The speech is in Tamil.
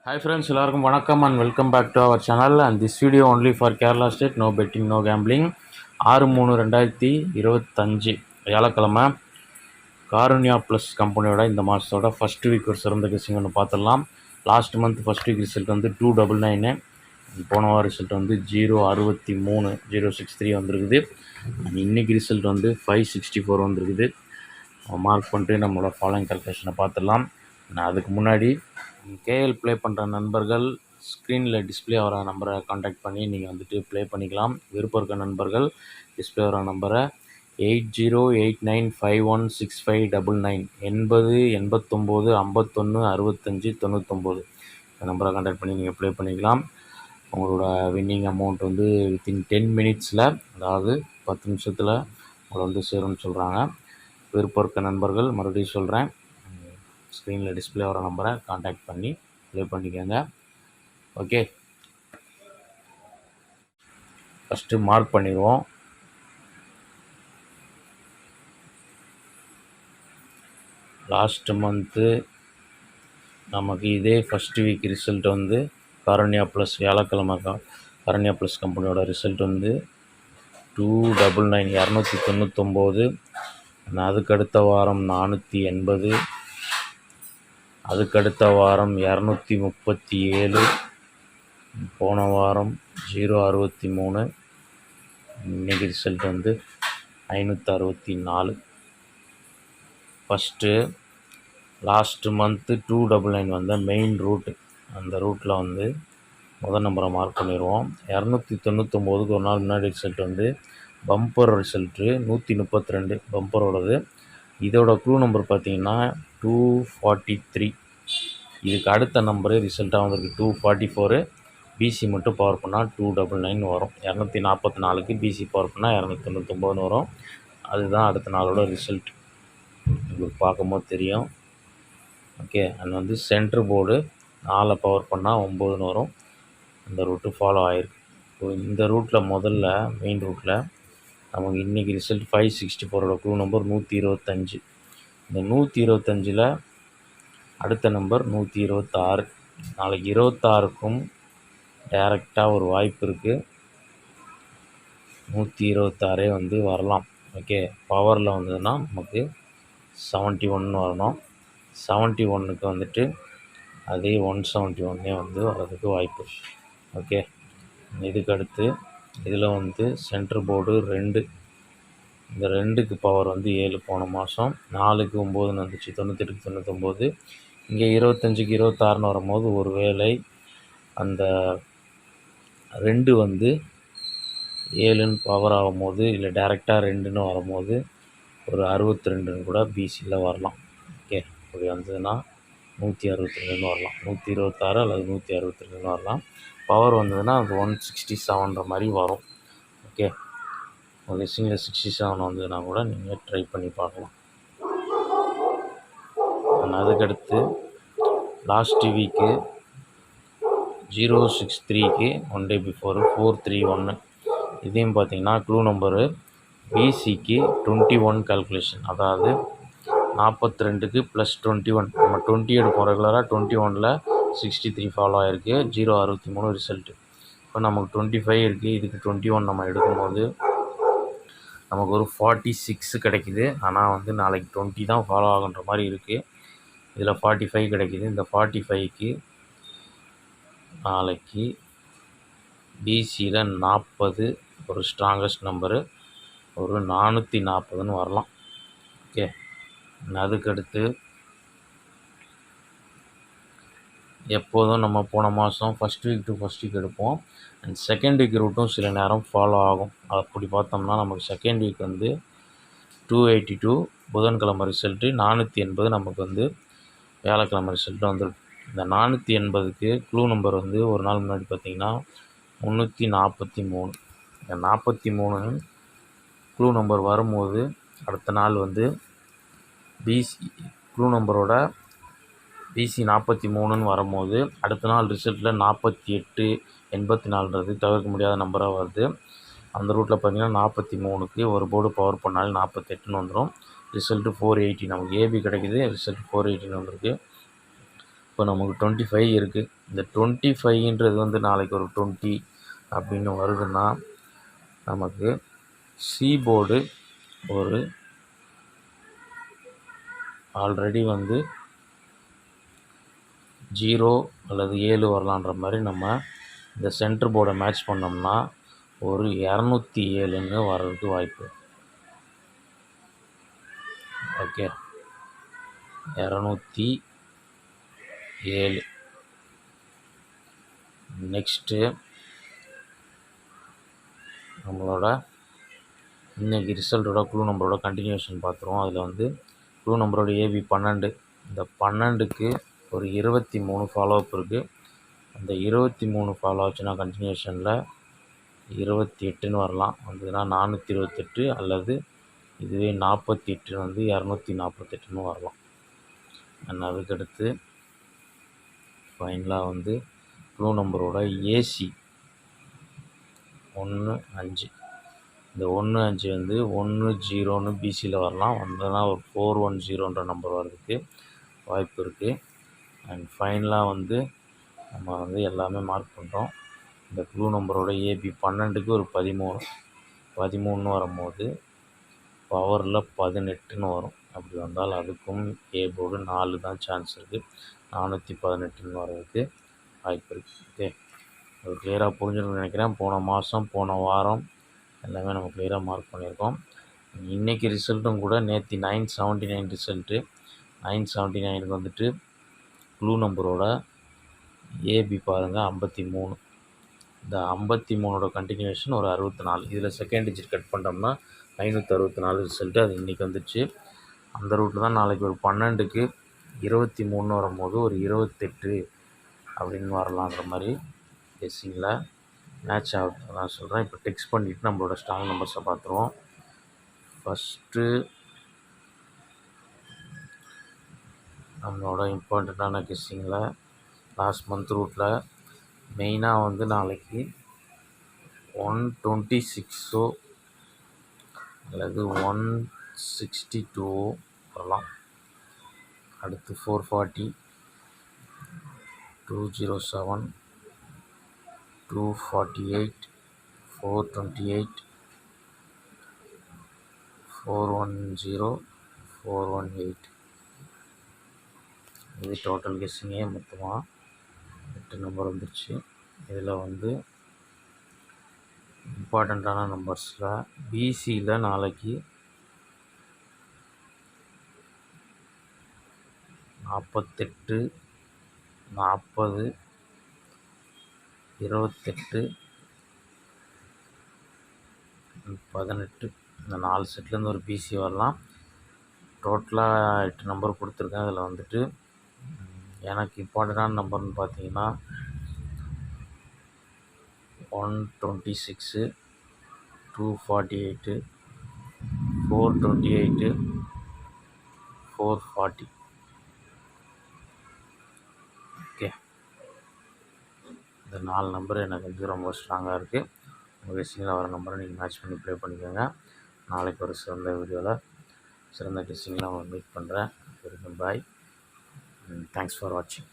Hi friends, எல்லாருக்கும் வணக்கம் and welcome back to our channel and this video only for Kerala state, no betting, no gambling. 6/3/2025 வியாழக்கிழமை காருண்யா ப்ளஸ் கம்பெனியோட இந்த மாதத்தோட ஃபஸ்ட் வீக் ஒரு சிறந்த கெஸ்ஸிங் ஒன்று பார்த்துடலாம். Last month first week result வந்து 299, போன வார ரிசல்ட் வந்து 063 063 வந்திருக்குது. இன்றைக்கி ரிசல்ட் வந்து 564 வந்திருக்குது. மார்க் பண்ணிட்டு நம்மளோட ஃபாலோயிங் கல்குலேஷனை பார்த்துடலாம். நான் அதுக்கு முன்னாடி கேஎல் ப்ளே பண்ணுற நண்பர்கள் ஸ்க்ரீனில் டிஸ்பிளே ஆகிற நம்பரை காண்டாக்ட் பண்ணி நீங்கள் வந்துட்டு ப்ளே பண்ணிக்கலாம். விருப்பம் இருக்க நண்பர்கள் டிஸ்பிளே ஆகிற நம்பரை 8089516599 80 89 51 65 99 இந்த நம்பரை காண்டாக்ட் பண்ணி நீங்கள் ப்ளே பண்ணிக்கலாம். உங்களோட வின்னிங் அமௌண்ட் வந்து வித்தின் 10 மினிட்ஸில், அதாவது 10 நிமிஷத்தில் உங்களை வந்து சேரும்னு சொல்கிறாங்க. விருப்பம் இருக்க நண்பர்கள் மறுபடியும் சொல்கிறேன், ஸ்க்ரீனில் டிஸ்பிளே ஆகிற நம்பரை காண்டாக்ட் பண்ணி ப்ளே பண்ணிக்கோங்க. ஓகே, ஃபஸ்ட்டு மார்க் பண்ணிடுவோம். லாஸ்ட் மந்த்து நமக்கு இதே ஃபஸ்ட் வீக் ரிசல்ட் வந்து காருண்யா ப்ளஸ் வியாழக்கிழமை காருண்யா ப்ளஸ் கம்பெனியோட ரிசல்ட் வந்து 299 299. அதுக்கடுத்த வாரம் 480, அதுக்கடுத்த வாரம் 237, போன வாரம் 063, இன்றைக்கி ரிசல்ட் வந்து 564. ஃபஸ்ட்டு லாஸ்ட்டு மந்த்து 299 வந்த மெயின் ரூட்டு, அந்த ரூட்டில் வந்து முதல் நம்பரை மார்க் பண்ணிடுவோம். 299க்கு ஒரு நாள் முன்னாடி ரிசல்ட் வந்து பம்பர் ரிசல்ட்டு 132 பம்பரோடது. இதோட க்ளூ நம்பர் பார்த்திங்கன்னா 243. இதுக்கு அடுத்த நம்பரு ரிசல்ட்டாக வந்திருக்கு 244. பிசி மட்டும் பவர் பண்ணால் 299 வரும். 244க்கு பிசி பவர் பண்ணால் 299 வரும். அதுதான் அடுத்த நாளோட ரிசல்ட், உங்களுக்கு பார்க்கும்போது தெரியும். ஓகே, அது வந்து சென்ட்ரு போர்டு 4 பவர் பண்ணால் 9 வரும். இந்த ரூட்டு ஃபாலோ ஆகிருக்கு. ஸோ இந்த ரூட்டில் முதல்ல மெயின் ரூட்டில் நமக்கு இன்றைக்கி ரிசல்ட் 564ஓட க்ளூ நம்பர் 125. இந்த 125ல் அடுத்த நம்பர் 126. நாளைக்கு 26க்கும் டைரெக்டாக ஒரு வாய்ப்பு இருக்குது. 126 வந்து வரலாம். ஓகே, பவரில் வந்ததுன்னா நமக்கு 71 வரணும். 71க்கு வந்துட்டு அதே 171 வந்து வர்றதுக்கு வாய்ப்பு. ஓகே, இதுக்கு அடுத்து இதில் வந்து சென்ட்ரு போர்டு 2, இந்த 2க்கு பவர் வந்து 7 போன மாதம், 4க்கு 9 வந்துச்சு, 98க்கு 99. இங்கே 25க்கு 26 வரும்போது ஒரு வேளை அந்த 2 வந்து 7ன்னு பவர் ஆகும்போது, இல்லை டேரெக்டாக 2ன்னு வரும்போது ஒரு 62ன்னு கூட பிசியில் வரலாம். ஓகே, அப்படி வந்ததுன்னா 162ன்னு வரலாம், 126 அல்லது 162ன்னு வரலாம். பவர் வந்ததுன்னா அது 167ன்ற மாதிரி வரும். ஓகே, ஒரு கெஸ்ஸிங்கில் 67 வந்ததுன்னா கூட நீங்கள் ட்ரை பண்ணி பார்க்கலாம். அதுக்கடுத்து லாஸ்ட் வீக்கு 063க்கு 1 டே பிஃபோரு 431. இதையும் பார்த்தீங்கன்னா க்ளூ நம்பரு பிசிக்கு 21 கால்குலேஷன், அதாவது 42க்கு ப்ளஸ் 21. நம்ம 20 எடுப்போம் ரெகுலராக. 21ல் 63 ஃபாலோ ஆகிருக்கு. 063 ரிசல்ட்டு. இப்போ நமக்கு 25 இருக்குது. இதுக்கு 21 நம்ம எடுக்கும்போது நமக்கு ஒரு 46 கிடைக்கிது. ஆனால் வந்து நாளைக்கு 20 தான் ஃபாலோ ஆகுன்ற மாதிரி இருக்குது. இதில் 45 கிடைக்கிது. இந்த 45க்கு நாளைக்கு பிசியில் 40 ஒரு ஸ்ட்ராங்கஸ்ட் நம்பரு, ஒரு 440ன்னு வரலாம். ஓகே, அதுக்கடுத்து எப்போதும் நம்ம போன மாதம் first week to first week எடுப்போம். அண்ட் செகண்ட் வீக் ரூட்டும் சில நேரம் ஃபாலோ ஆகும். அப்படி பார்த்தோம்னா நமக்கு செகண்ட் வீக் வந்து 282 புதன்கிழமை ரிசல்ட்டு, 480 நமக்கு வந்து வியாழக்கிழமை ரிசல்ட்டு வந்துருக்கு. இந்த 480க்கு க்ளூ நம்பர் வந்து ஒரு நாள் முன்னாடி பார்த்திங்கன்னா 343. இந்த 43 க்ளூ நம்பர் வரும்போது அடுத்த நாள் வந்து பிசி க்ளூ நம்பரோட பிசி 43ன்னு வரும்போது அடுத்த நாள் ரிசல்ட்டில் 48 84ன்றது தவிர்க்க முடியாத நம்பராக வருது. அந்த ரூட்டில் பார்த்திங்கன்னா 43க்கு ஒரு போர்டு பவர் பண்ணாலும் 48ன்னு வந்துடும். ரிசல்ட்டு 480 நமக்கு ஏபி கிடைக்கிது. ரிசல்ட் 480ன்னு வந்திருக்கு. இப்போ நமக்கு 25 இருக்குது. இந்த 25ன்றது வந்து நாளைக்கு ஒரு 20 அப்படின்னு வருதுன்னா நமக்கு சி போர்டு ஒரு ஆல்ரெடி வந்து 0 அல்லது 7 வரலான்ற மாதிரி நம்ம இந்த சென்டர் போர்டை மேட்ச் பண்ணோம்னா ஒரு 207ன்னு வர்றதுக்கு வாய்ப்பு. ஓகே, 207. நெக்ஸ்ட்டு நம்மளோட இன்றைக்கி ரிசல்ட்டோட க்ளூ நம்பரோட கண்டினியூஷன் பார்த்துருவோம். அதில் வந்து க்ளூ நம்பரோட ஏபி 12. இந்த 12க்கு ஒரு 23 ஃபாலோஅப் இருக்குது. அந்த 23 ஃபாலோ ஆச்சுன்னா கண்டினியூஷனில் 28ன்னு வரலாம். வந்ததுன்னா 428 அல்லது இதுவே 48 வந்து 248ன்னு வரலாம். அண்ட் அதுக்கடுத்து ஃபைனலாக வந்து க்ளூ நம்பரோட ஏசி 15. இந்த 15 வந்து 10ன்னு பிசியில் வரலாம். வந்ததுன்னா ஒரு 410ன்ற நம்பர் வர்றதுக்கு வாய்ப்பு இருக்குது. அண்ட் ஃபைனலாக வந்து நம்ம வந்து எல்லாமே மார்க் பண்ணுறோம். இந்த க்ளூ நம்பரோட ஏபி 12க்கு ஒரு 13ன்னு வரும்போது பவரில் 18ன்னு வரும். அப்படி வந்தால் அதுக்கும் ஏ போர்டு 4 தான் சான்ஸ் இருக்குது. 418ன்னு வர்றதுக்கு வாய்ப்பு இருக்குது. ஓகே, அது கிளியராக புரிஞ்சுன்னு நினைக்கிறேன். போன வாரம் எல்லாமே நம்ம கிளியராக மார்க் பண்ணியிருக்கோம். இன்றைக்கி ரிசல்ட்டும் கூட நேற்று 979 ரிசல்ட்டு. 979க்கு வந்துட்டு க்ளூ நம்பரோட ஏபி பாருங்கள் 53. இந்த 53ஓட கண்டினியூஷன் ஒரு 64. இதில் செகண்ட் டிஜிட் கட் பண்ணிட்டோம்னா 564 ரிசல்ட்டு. அது இன்றைக்கி வந்துடுச்சு. அந்த ரூட்டில் தான் நாளைக்கு ஒரு 12க்கு 23ன்னு வரும்போது ஒரு 28 அப்படின்னு வரலான்ற மாதிரி கெஸ்ஸிங்கில் மேட்ச் ஆகுது. நான் சொல்கிறேன். இப்போ டெக்ஸ்ட் பண்ணிவிட்டு நம்மளோட ஸ்ட்ராங் நம்பர்ஸை பார்த்துருவோம். ஃபஸ்ட்டு நம்மளோட இம்பார்ட்டண்ட்டான கெஸ்ஸிங்கில் லாஸ்ட் மந்த் ரூட்டில் மெயினாக வந்து நாளைக்கு 126 அல்லது 162 வரலாம். அடுத்து 440, 207, 248, 428, 410, 418. இது டோட்டல் கெஸ்ஸிங்கே மொத்தமாக 8 நம்பர் வந்துருச்சு. இதில் வந்து இம்பார்ட்டண்ட்டான நம்பர்ஸில் பிசியில் நாளைக்கு 48, 40, 28, 18 இந்த 4 செட்லேருந்து ஒரு பிசி வரலாம். டோட்டலாக 8 நம்பர் கொடுத்துருக்கேன். அதில் வந்துட்டு எனக்கு இம்பார்ட்டண்ட்டான நம்பர்னு பார்த்தீங்கன்னா 126, 248, 428, 440. ஓகே, இந்த 4 நம்பர் எனக்கு வந்து ரொம்ப ஸ்ட்ராங்காக இருக்குது. உங்கள் கெஸ்ஸிங்கில் வர நம்பரை நீங்கள் மேட்ச் பண்ணி ப்ளே பண்ணிக்கோங்க. நாளைக்கு ஒரு சிறந்த வீடியோவில் சிறந்த கெஸ்ஸிங்கில் அவங்க மீட் பண்ணுறேன். பாய். தேங்க்ஸ் ஃபார் வாட்சிங்.